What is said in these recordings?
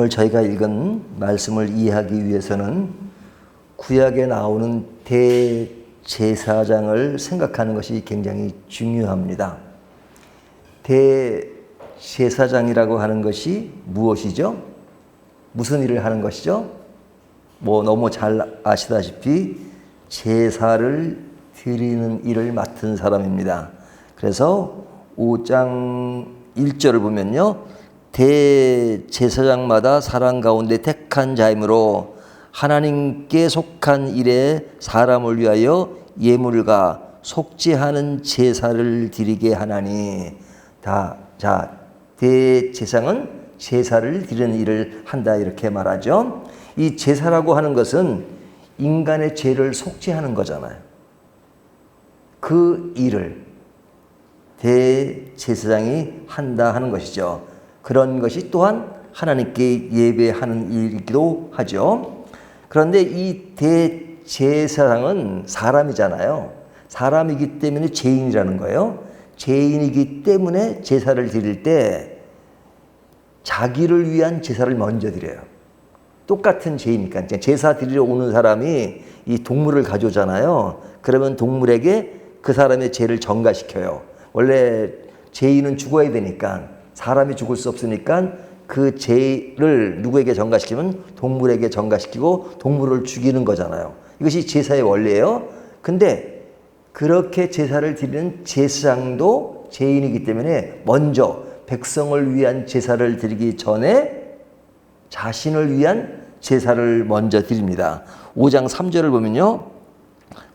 오늘 저희가 읽은 말씀을 이해하기 위해서는 구약에 나오는 대제사장을 생각하는 것이 굉장히 중요합니다. 대제사장이라고 하는 것이 무엇이죠? 무슨 일을 하는 것이죠? 너무 잘 아시다시피 제사를 드리는 일을 맡은 사람입니다. 그래서 5장 1절을 보면요. 대제사장마다 사람 가운데 택한 자이므로 하나님께 속한 일에 사람을 위하여 예물과 속죄하는 제사를 드리게 하나니. 대제사장은 제사를 드리는 일을 한다 이렇게 말하죠. 이 제사라고 하는 것은 인간의 죄를 속죄하는 거잖아요. 그 일을 대제사장이 한다 하는 것이죠. 그런 것이 또한 하나님께 예배하는 일이기도 하죠. 그런데 이 대제사장은 사람이잖아요. 사람이기 때문에 죄인이라는 거예요. 죄인이기 때문에 제사를 드릴 때 자기를 위한 제사를 먼저 드려요. 똑같은 죄이니까. 제사 드리러 오는 사람이 이 동물을 가져오잖아요. 그러면 동물에게 그 사람의 죄를 전가시켜요. 원래 죄인은 죽어야 되니까, 사람이 죽을 수 없으니까 그 죄를 누구에게 전가시키면 동물에게 전가시키고 동물을 죽이는 거잖아요. 이것이 제사의 원리예요. 근데 그렇게 제사를 드리는 제사장도 죄인이기 때문에 먼저 백성을 위한 제사를 드리기 전에 자신을 위한 제사를 먼저 드립니다. 5장 3절을 보면요.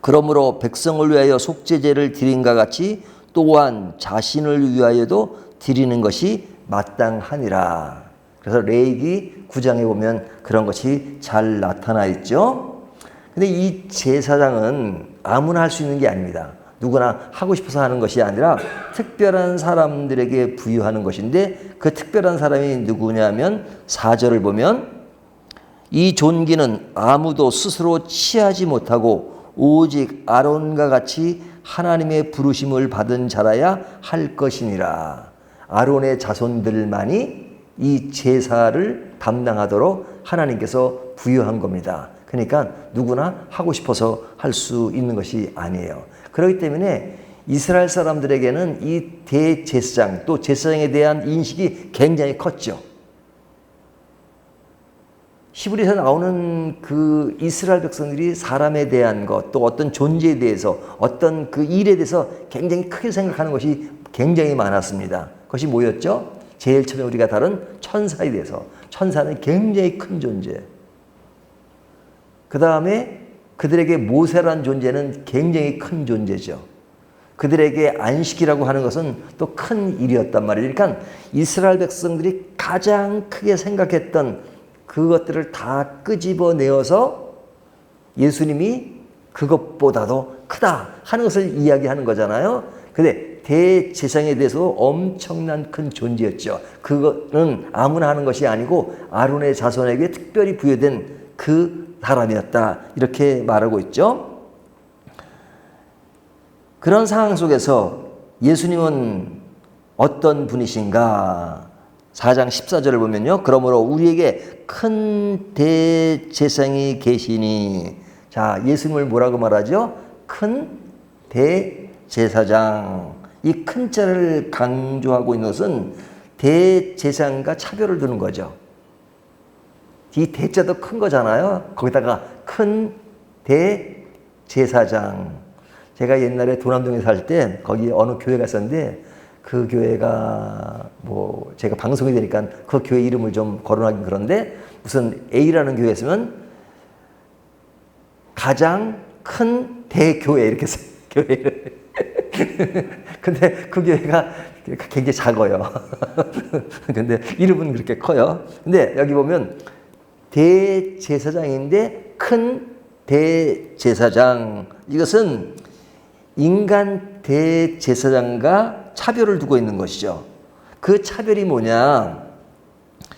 그러므로 백성을 위하여 속죄제를 드린과 같이 또한 자신을 위하여도 드리는 것이 마땅하니라. 그래서 레위기 9장에 보면 그런 것이 잘 나타나 있죠. 근데 이 제사장은 아무나 할 수 있는 게 아닙니다. 누구나 하고 싶어서 하는 것이 아니라 특별한 사람들에게 부여하는 것인데, 그 특별한 사람이 누구냐면 4절을 보면 이 존귀는 아무도 스스로 취하지 못하고 오직 아론과 같이 하나님의 부르심을 받은 자라야 할 것이니라. 아론의 자손들만이 이 제사를 담당하도록 하나님께서 부여한 겁니다. 그러니까 누구나 하고 싶어서 할 수 있는 것이 아니에요. 그렇기 때문에 이스라엘 사람들에게는 이 대제사장, 또 제사장에 대한 인식이 굉장히 컸죠. 히브리서 나오는 그 이스라엘 백성들이 사람에 대한 것, 또 어떤 존재에 대해서, 어떤 그 일에 대해서 굉장히 크게 생각하는 것이 굉장히 많았습니다. 그것이 뭐였죠? 제일 처음에 우리가 다룬 천사에 대해서. 천사는 굉장히 큰 존재. 그 다음에 그들에게 모세라는 존재는 굉장히 큰 존재죠. 그들에게 안식이라고 하는 것은 또 큰 일이었단 말이에요. 그러니까 이스라엘 백성들이 가장 크게 생각했던 그것들을 다 끄집어내어서 예수님이 그것보다도 크다 하는 것을 이야기하는 거잖아요. 근데 대제사장에 대해서 엄청난 큰 존재였죠. 그거는 아무나 하는 것이 아니고 아론의 자손에게 특별히 부여된 그 사람이었다, 이렇게 말하고 있죠. 그런 상황 속에서 예수님은 어떤 분이신가? 4장 14절을 보면요. 그러므로 우리에게 큰 대제사장이 계시니. 자, 예수님을 뭐라고 말하죠? 큰 대제사장. 이 큰 자를 강조하고 있는 것은 대제사장과 차별을 두는 거죠. 이 대자도 큰 거잖아요. 거기다가 큰 대제사장. 제가 옛날에 도남동에 살 때 거기 어느 교회 갔었는데, 그 교회가 제가 방송이 되니까 그 교회 이름을 좀 거론하긴 그런데, 무슨 A라는 교회였으면 가장 큰 대교회 이렇게 써요. 교회를. 근데 그 교회가 굉장히 작아요. 근데 이름은 그렇게 커요. 근데 여기 보면 대제사장인데 큰 대제사장. 이것은 인간 대제사장과 차별을 두고 있는 것이죠. 그 차별이 뭐냐?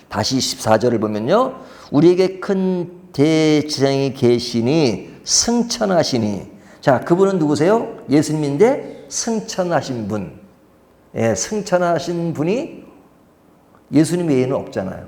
다시 14절을 보면요. 우리에게 큰 대제사장이 계시니 승천하시니. 자, 그분은 누구세요? 예수님인데 승천하신 분. 예, 승천하신 분이 예수님 외에는 없잖아요.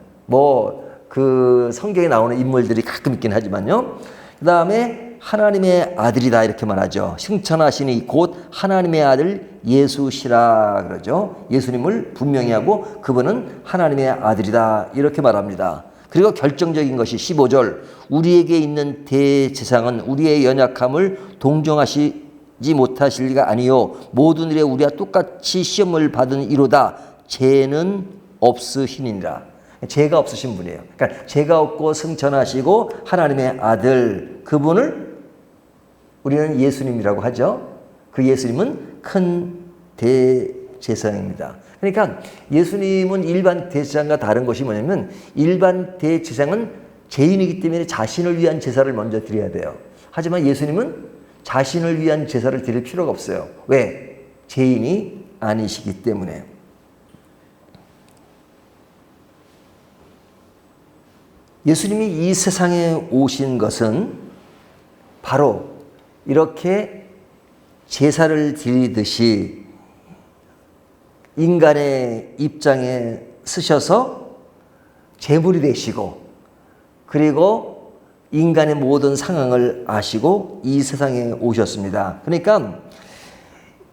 그 성경에 나오는 인물들이 가끔 있긴 하지만요. 그 다음에 하나님의 아들이다 이렇게 말하죠. 승천하시니 곧 하나님의 아들 예수시라 그러죠. 예수님을 분명히 하고 그분은 하나님의 아들이다 이렇게 말합니다. 그리고 결정적인 것이 15절 우리에게 있는 대제사장은 우리의 연약함을 동정하시지 못하실 리가 아니요 모든 일에 우리와 똑같이 시험을 받은 이로다 죄는 없으시니라. 죄가 없으신 분이에요. 그러니까 죄가 없고 승천하시고 하나님의 아들 그분을 우리는 예수님이라고 하죠. 그 예수님은 큰 대제사장입니다. 그러니까 예수님은 일반 대제사장과 다른 것이 뭐냐면 일반 대제사장은 죄인이기 때문에 자신을 위한 제사를 먼저 드려야 돼요. 하지만 예수님은 자신을 위한 제사를 드릴 필요가 없어요. 왜? 죄인이 아니시기 때문에. 예수님이 이 세상에 오신 것은 바로 이렇게 제사를 드리듯이 인간의 입장에 서셔서 제물이 되시고 그리고 인간의 모든 상황을 아시고 이 세상에 오셨습니다. 그러니까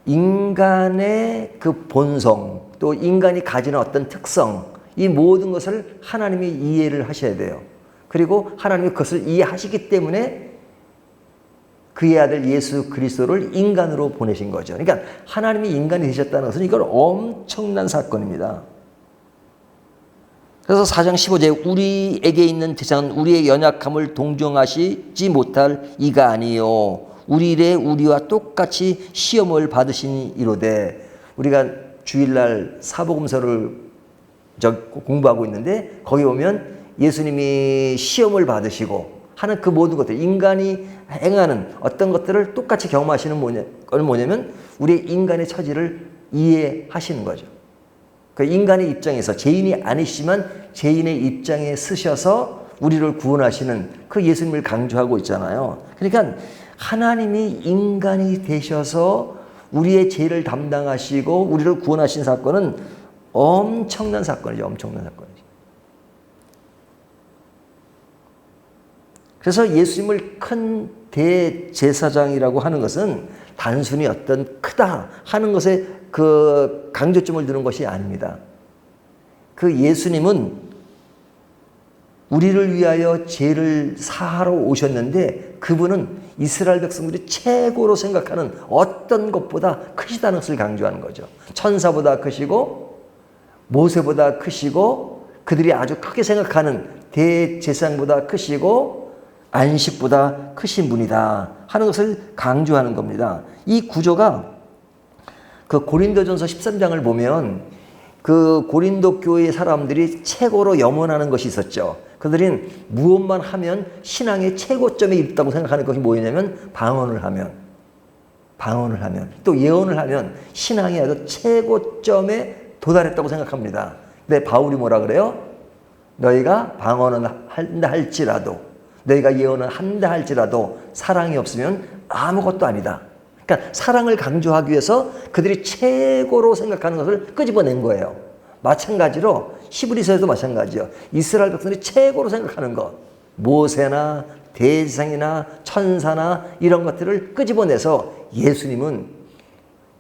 인간의 그 본성 또 인간이 가지는 어떤 특성 이 모든 것을 하나님이 이해를 하셔야 돼요. 그리고 하나님이 그것을 이해하시기 때문에 그의 아들 예수 그리스도를 인간으로 보내신 거죠. 그러니까 하나님이 인간이 되셨다는 것은 이건 엄청난 사건입니다. 그래서 4장 15절에 우리에게 있는 대상은 우리의 연약함을 동정하시지 못할 이가 아니요 우리 일에 우리와 똑같이 시험을 받으신 이로되 우리가 주일날 사복음서를 공부하고 있는데 거기 보면 예수님이 시험을 받으시고 하는 그 모든 것들 인간이 행하는 어떤 것들을 똑같이 경험하시는 건 뭐냐면 우리의 인간의 처지를 이해하시는 거죠. 그 인간의 입장에서 죄인이 아니시지만 죄인의 입장에 서셔서 우리를 구원하시는 그 예수님을 강조하고 있잖아요. 그러니까 하나님이 인간이 되셔서 우리의 죄를 담당하시고 우리를 구원하신 사건은 엄청난 사건이죠. 엄청난 사건이죠. 그래서 예수님을 큰 대제사장이라고 하는 것은 단순히 어떤 크다 하는 것에 그 강조점을 두는 것이 아닙니다. 그 예수님은 우리를 위하여 죄를 사하러 오셨는데 그분은 이스라엘 백성들이 최고로 생각하는 어떤 것보다 크시다는 것을 강조하는 거죠. 천사보다 크시고 모세보다 크시고 그들이 아주 크게 생각하는 대제사장보다 크시고 안식보다 크신 분이다 하는 것을 강조하는 겁니다. 이 구조가 그 고린도전서 13장을 보면 그 고린도 교회의 사람들이 최고로 염원하는 것이 있었죠. 그들은 무엇만 하면 신앙의 최고점에 이르다고 생각하는 것이 뭐냐면 방언을 하면 또 예언을 하면 신앙의 아주 최고점에 도달했다고 생각합니다. 근데 바울이 뭐라 그래요? 너희가 방언은 한다 할지라도 너희가 예언을 한다 할지라도 사랑이 없으면 아무것도 아니다. 그러니까 사랑을 강조하기 위해서 그들이 최고로 생각하는 것을 끄집어낸 거예요. 마찬가지로 히브리서에도 마찬가지요. 이스라엘 백성들이 최고로 생각하는 것, 모세나 대제사장이나 천사나 이런 것들을 끄집어내서 예수님은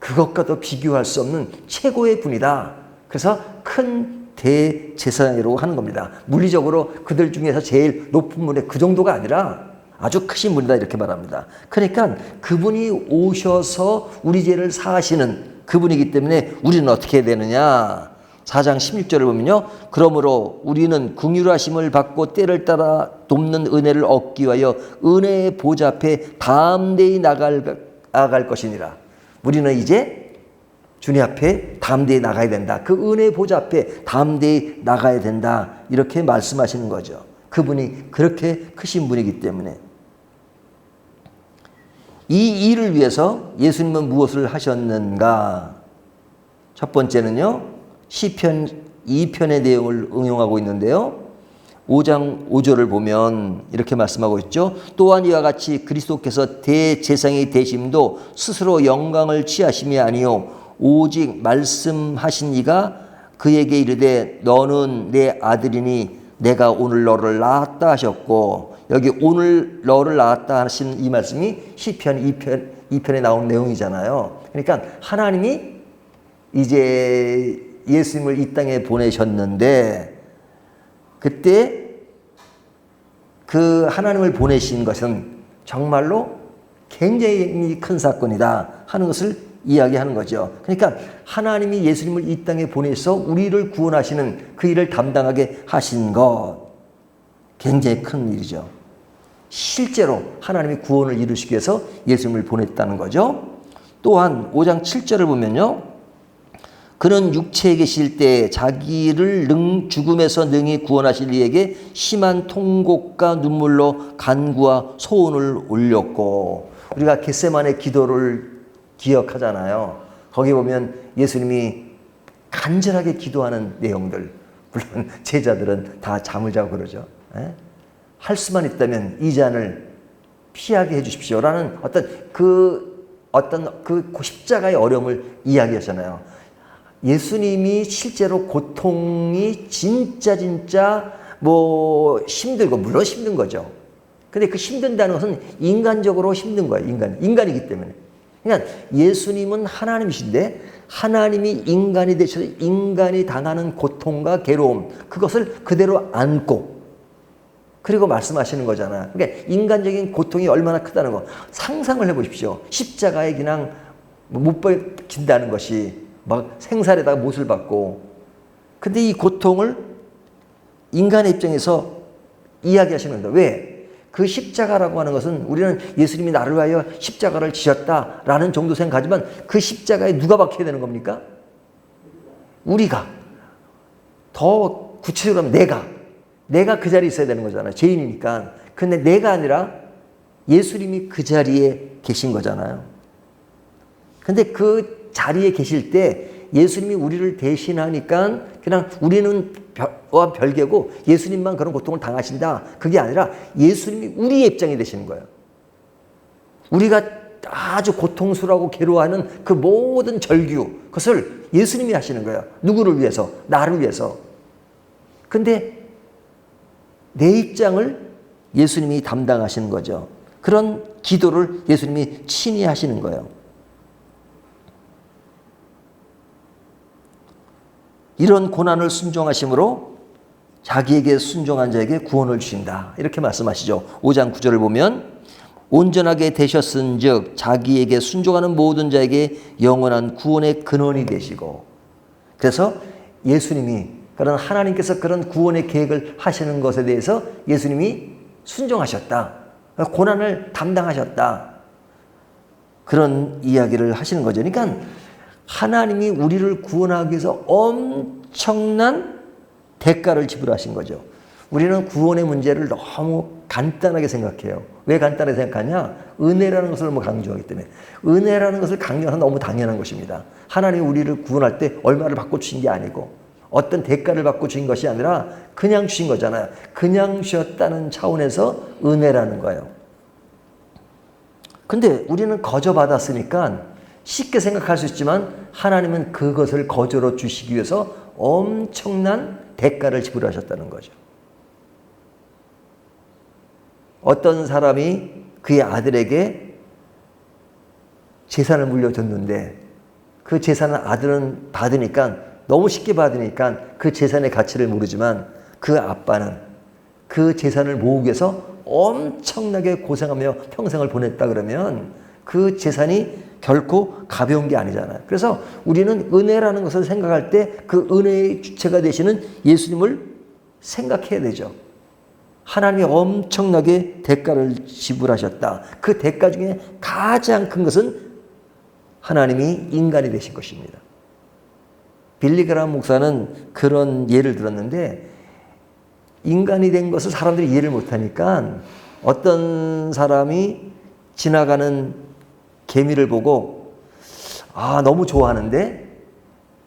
그것과도 비교할 수 없는 최고의 분이다. 그래서 큰 대제사장이라고 하는 겁니다. 물리적으로 그들 중에서 제일 높은 분의 그 정도가 아니라 아주 크신 분이다 이렇게 말합니다. 그러니까 그분이 오셔서 우리 죄를 사하시는 그분이기 때문에 우리는 어떻게 해야 되느냐. 4장 16절을 보면요. 그러므로 우리는 긍휼하심을 받고 때를 따라 돕는 은혜를 얻기 위하여 은혜의 보좌 앞에 담대히 나아갈 것이니라. 우리는 이제 주님 앞에 담대히 나가야 된다. 그 은혜의 보좌 앞에 담대히 나가야 된다. 이렇게 말씀하시는 거죠. 그분이 그렇게 크신 분이기 때문에. 이 일을 위해서 예수님은 무엇을 하셨는가? 첫 번째는요. 시편 2편의 내용을 응용하고 있는데요. 5장 5절을 보면 이렇게 말씀하고 있죠. 또한 이와 같이 그리스도께서 대제사장이 되심도 스스로 영광을 취하심이 아니요 오직 말씀하신 이가 그에게 이르되 너는 내 아들이니 내가 오늘 너를 낳았다 하셨고, 여기 오늘 너를 낳았다 하신 이 말씀이 시편 2편에 나온 내용이잖아요. 그러니까 하나님이 이제 예수님을 이 땅에 보내셨는데, 그때 그 하나님을 보내신 것은 정말로 굉장히 큰 사건이다 하는 것을 이야기하는 거죠. 그러니까 하나님이 예수님을 이 땅에 보내서 우리를 구원하시는 그 일을 담당하게 하신 것, 굉장히 큰 일이죠. 실제로 하나님이 구원을 이루시기 위해서 예수님을 보냈다는 거죠. 또한 5장 7절을 보면요, 그는 육체에 계실 때 자기를 죽음에서 능히 구원하실 이에게 심한 통곡과 눈물로 간구와 소원을 올렸고, 우리가 겟세마네 기도를 기억하잖아요. 거기 보면 예수님이 간절하게 기도하는 내용들, 물론 제자들은 다 잠을 자고 그러죠. 할 수만 있다면 이 잔을 피하게 해주십시오라는 어떤 그 십자가의 어려움을 이야기하잖아요. 예수님이 실제로 고통이 진짜 뭐 힘들고, 물론 힘든 거죠. 근데 그 힘든다는 것은 인간적으로 힘든 거예요. 인간이기 때문에. 그러니까 예수님은 하나님이신데 하나님이 인간이 되셔서 인간이 당하는 고통과 괴로움, 그것을 그대로 안고 그리고 말씀하시는 거잖아. 그러니까 인간적인 고통이 얼마나 크다는 거 상상을 해보십시오. 십자가에 그냥 못 박힌다는 것이 막 생살에다가 못을 받고, 근데 이 고통을 인간의 입장에서 이야기하시는 거예요. 왜? 그 십자가라고 하는 것은 우리는 예수님이 나를 위하여 십자가를 지셨다라는 정도 생각하지만 그 십자가에 누가 박혀야 되는 겁니까? 우리가. 더 구체적으로 하면 내가 그 자리에 있어야 되는 거잖아요. 죄인이니까. 근데 내가 아니라 예수님이 그 자리에 계신 거잖아요. 근데 그 자리에 계실 때 예수님이 우리를 대신하니까 그냥 우리는 별개고 예수님만 그런 고통을 당하신다, 그게 아니라 예수님이 우리의 입장이 되시는 거예요. 우리가 아주 고통스러워하고 괴로워하는 그 모든 절규, 그것을 예수님이 하시는 거예요. 누구를 위해서? 나를 위해서. 근데 내 입장을 예수님이 담당하시는 거죠. 그런 기도를 예수님이 친히 하시는 거예요. 이런 고난을 순종하심으로 자기에게 순종한 자에게 구원을 주신다, 이렇게 말씀하시죠. 5장 9절을 보면 온전하게 되셨은즉 자기에게 순종하는 모든 자에게 영원한 구원의 근원이 되시고, 그래서 예수님이 그런 하나님께서 그런 구원의 계획을 하시는 것에 대해서 예수님이 순종하셨다, 고난을 담당하셨다, 그런 이야기를 하시는 거죠. 그러니까 하나님이 우리를 구원하기 위해서 엄청난 대가를 지불하신 거죠. 우리는 구원의 문제를 너무 간단하게 생각해요. 왜 간단하게 생각하냐? 은혜라는 것을 너무 강조하기 때문에. 은혜라는 것을 강조하는 너무 당연한 것입니다. 하나님이 우리를 구원할 때 얼마를 받고 주신 게 아니고 어떤 대가를 받고 주신 것이 아니라 그냥 주신 거잖아요. 그냥 주셨다는 차원에서 은혜라는 거예요. 근데 우리는 거저 받았으니까 쉽게 생각할 수 있지만 하나님은 그것을 거저로 주시기 위해서 엄청난 대가를 지불하셨다는 거죠. 어떤 사람이 그의 아들에게 재산을 물려줬는데 그 재산을 아들은 받으니까, 너무 쉽게 받으니까 그 재산의 가치를 모르지만 그 아빠는 그 재산을 모으기 위해서 엄청나게 고생하며 평생을 보냈다 그러면 그 재산이 결코 가벼운 게 아니잖아요. 그래서 우리는 은혜라는 것을 생각할 때 그 은혜의 주체가 되시는 예수님을 생각해야 되죠. 하나님이 엄청나게 대가를 지불하셨다. 그 대가 중에 가장 큰 것은 하나님이 인간이 되신 것입니다. 빌리 그라함 목사는 그런 예를 들었는데, 인간이 된 것을 사람들이 이해를 못하니까 어떤 사람이 지나가는 개미를 보고 너무 좋아하는데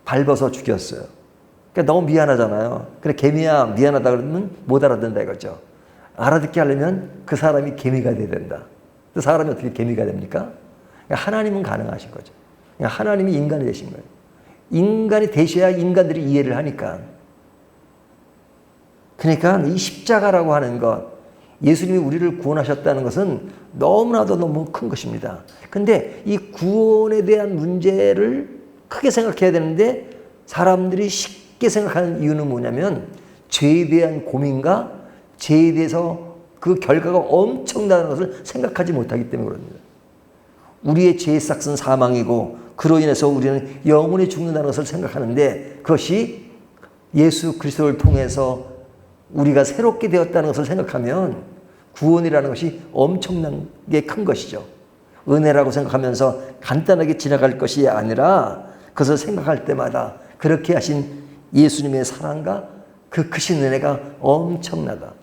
밟아서 죽였어요. 그러니까 너무 미안하잖아요. 그래, 개미야 미안하다 그러면 못 알아듣는다 이거죠. 알아듣게 하려면 그 사람이 개미가 돼야 된다. 그 사람이 어떻게 개미가 됩니까? 그러니까 하나님은 가능하신 거죠. 그러니까 하나님이 인간이 되신 거예요. 인간이 되셔야 인간들이 이해를 하니까. 그러니까 이 십자가라고 하는 것, 예수님이 우리를 구원하셨다는 것은 너무나도 너무 큰 것입니다. 근데 이 구원에 대한 문제를 크게 생각해야 되는데 사람들이 쉽게 생각하는 이유는 뭐냐면 죄에 대한 고민과 죄에 대해서 그 결과가 엄청나다는 것을 생각하지 못하기 때문에 그럽니다. 우리의 죄의 삭은 사망이고 그로 인해서 우리는 영원히 죽는다는 것을 생각하는데 그것이 예수 그리스도를 통해서 우리가 새롭게 되었다는 것을 생각하면 구원이라는 것이 엄청나게 큰 것이죠. 은혜라고 생각하면서 간단하게 지나갈 것이 아니라 그것을 생각할 때마다 그렇게 하신 예수님의 사랑과 그 크신 은혜가 엄청나다.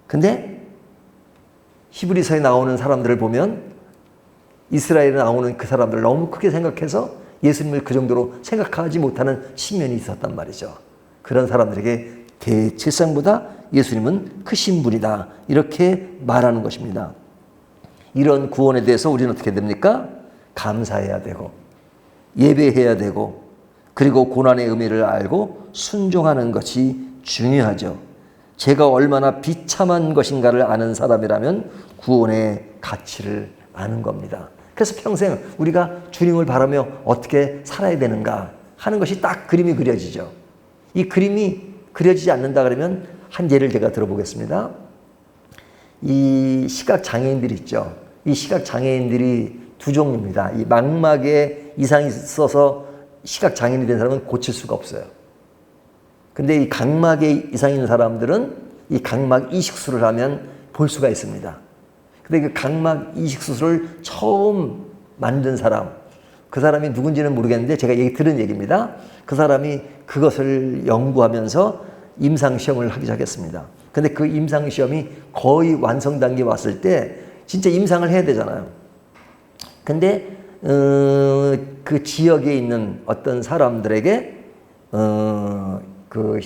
근데 히브리서에 나오는 사람들을 보면 이스라엘에 나오는 그 사람들을 너무 크게 생각해서 예수님을 그 정도로 생각하지 못하는 측면이 있었단 말이죠. 그런 사람들에게 대제사장보다 예수님은 크신 분이다. 이렇게 말하는 것입니다. 이런 구원에 대해서 우리는 어떻게 됩니까? 감사해야 되고 예배해야 되고 그리고 고난의 의미를 알고 순종하는 것이 중요하죠. 제가 얼마나 비참한 것인가를 아는 사람이라면 구원의 가치를 아는 겁니다. 그래서 평생 우리가 주님을 바라며 어떻게 살아야 되는가 하는 것이 딱 그림이 그려지죠. 이 그림이 그려지지 않는다 그러면 한 예를 제가 들어보겠습니다. 이 시각장애인들이 있죠. 이 시각장애인들이 두 종류입니다. 이 망막에 이상이 있어서 시각장애인이 된 사람은 고칠 수가 없어요. 근데 이 각막에 이상이 있는 사람들은 이 각막 이식술을 하면 볼 수가 있습니다. 근데 그 각막 이식수술을 처음 만든 사람, 그 사람이 누군지는 모르겠는데 제가 들은 얘기입니다. 그 사람이 그것을 연구하면서 임상시험을 하기 시작했습니다. 근데 그 임상시험이 거의 완성 단계에 왔을 때 진짜 임상을 해야 되잖아요. 근데 그 지역에 있는 어떤 사람들에게 그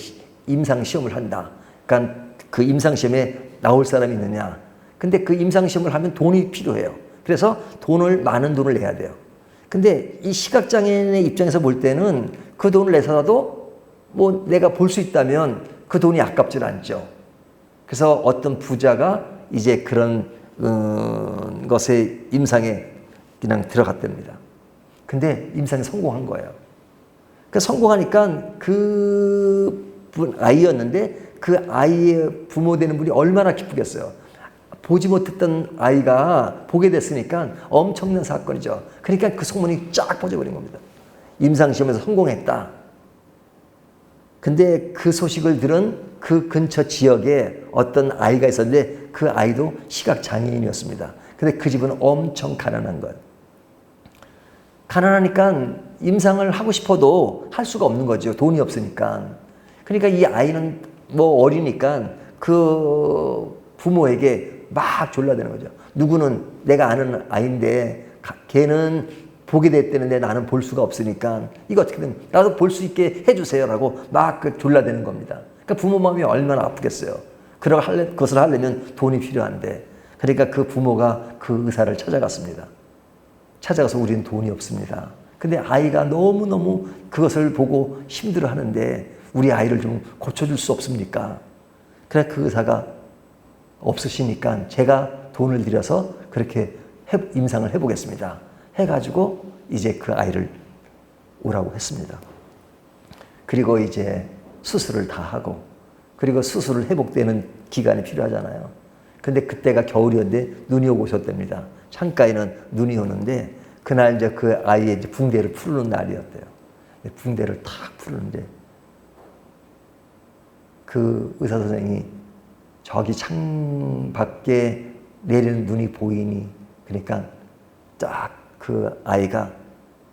임상시험을 한다. 그러니까 그 임상시험에 나올 사람이 있느냐. 근데 그 임상시험을 하면 돈이 필요해요. 그래서 많은 돈을 내야 돼요. 근데 이 시각장애인의 입장에서 볼 때는 그 돈을 내서라도 뭐 내가 볼 수 있다면 그 돈이 아깝진 않죠. 그래서 어떤 부자가 이제 그런 것에 임상에 그냥 들어갔답니다. 근데 임상에 성공한 거예요. 그 성공하니까 아이였는데 그 아이의 부모 되는 분이 얼마나 기쁘겠어요. 보지 못했던 아이가 보게 됐으니까 엄청난 사건이죠. 그러니까 그 소문이 쫙 퍼져버린 겁니다. 임상시험에서 성공했다. 근데 그 소식을 들은 그 근처 지역에 어떤 아이가 있었는데 그 아이도 시각장애인이었습니다. 근데 그 집은 엄청 가난한 거예요. 가난하니까 임상을 하고 싶어도 할 수가 없는 거죠. 돈이 없으니까. 그러니까 이 아이는 뭐 어리니까 그 부모에게 막 졸라대는 거죠. 누구는 내가 아는 아이인데 걔는 보게 됐다는데 나는 볼 수가 없으니까 이거 어떻게 되면 나도 볼 수 있게 해주세요라고 막 그 졸라대는 겁니다. 그러니까 부모 마음이 얼마나 아프겠어요. 그것을 하려면 돈이 필요한데 그러니까 그 부모가 그 의사를 찾아갔습니다. 찾아가서 우리는 돈이 없습니다. 근데 아이가 너무너무 그것을 보고 힘들어하는데 우리 아이를 좀 고쳐줄 수 없습니까? 그래 그 의사가 없으시니까 제가 돈을 들여서 그렇게 임상을 해보겠습니다. 해가지고 이제 그 아이를 오라고 했습니다. 그리고 이제 수술을 다 하고 그리고 수술을 회복되는 기간이 필요하잖아요. 근데 그때가 겨울이었는데 눈이 오고 있었답니다. 창가에는 눈이 오는데 그날 이제 그 아이의 이제 붕대를 풀는 날이었대요. 붕대를 탁 풀는데 그 의사 선생님이 저기 창 밖에 내리는 눈이 보이니 그러니까 딱 그 아이가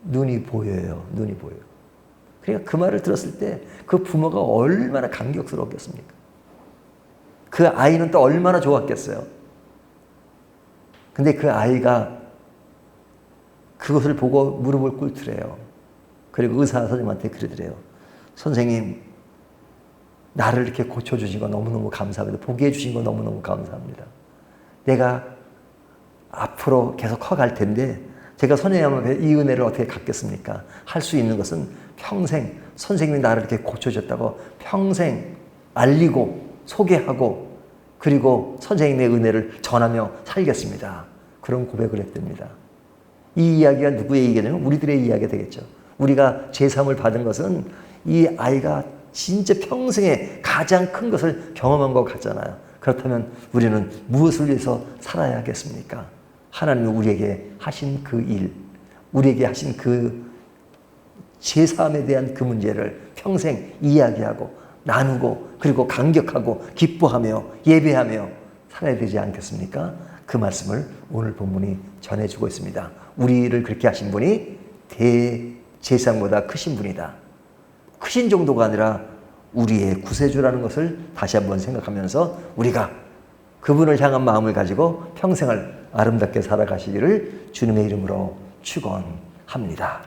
눈이 보여요. 눈이 보여요. 그러니까 그 말을 들었을 때 그 부모가 얼마나 감격스러웠겠습니까? 그 아이는 또 얼마나 좋았겠어요. 근데 그 아이가 그것을 보고 무릎을 꿇더래요. 그리고 의사 선생님한테 그러더래요. 선생님, 나를 이렇게 고쳐주신 거 너무너무 감사합니다. 보게 해주신 거 너무너무 감사합니다. 내가 앞으로 계속 커갈 텐데 제가 선생님 앞에 이 은혜를 어떻게 갚겠습니까? 할 수 있는 것은 평생 선생님이 나를 이렇게 고쳐줬다고 평생 알리고 소개하고 그리고 선생님의 은혜를 전하며 살겠습니다. 그런 고백을 했답니다. 이 이야기가 누구의 이야기냐면 우리들의 이야기가 되겠죠. 우리가 제3을 받은 것은 이 아이가 진짜 평생에 가장 큰 것을 경험한 것 같잖아요. 그렇다면 우리는 무엇을 위해서 살아야 하겠습니까? 하나님이 우리에게 하신 그 일, 우리에게 하신 그 제3에 대한 그 문제를 평생 이야기하고 나누고 그리고 감격하고 기뻐하며 예배하며 살아야 되지 않겠습니까? 그 말씀을 오늘 본문이 전해주고 있습니다. 우리를 그렇게 하신 분이 대제사장보다 크신 분이다. 크신 정도가 아니라 우리의 구세주라는 것을 다시 한번 생각하면서 우리가 그분을 향한 마음을 가지고 평생을 아름답게 살아가시기를 주님의 이름으로 축원합니다.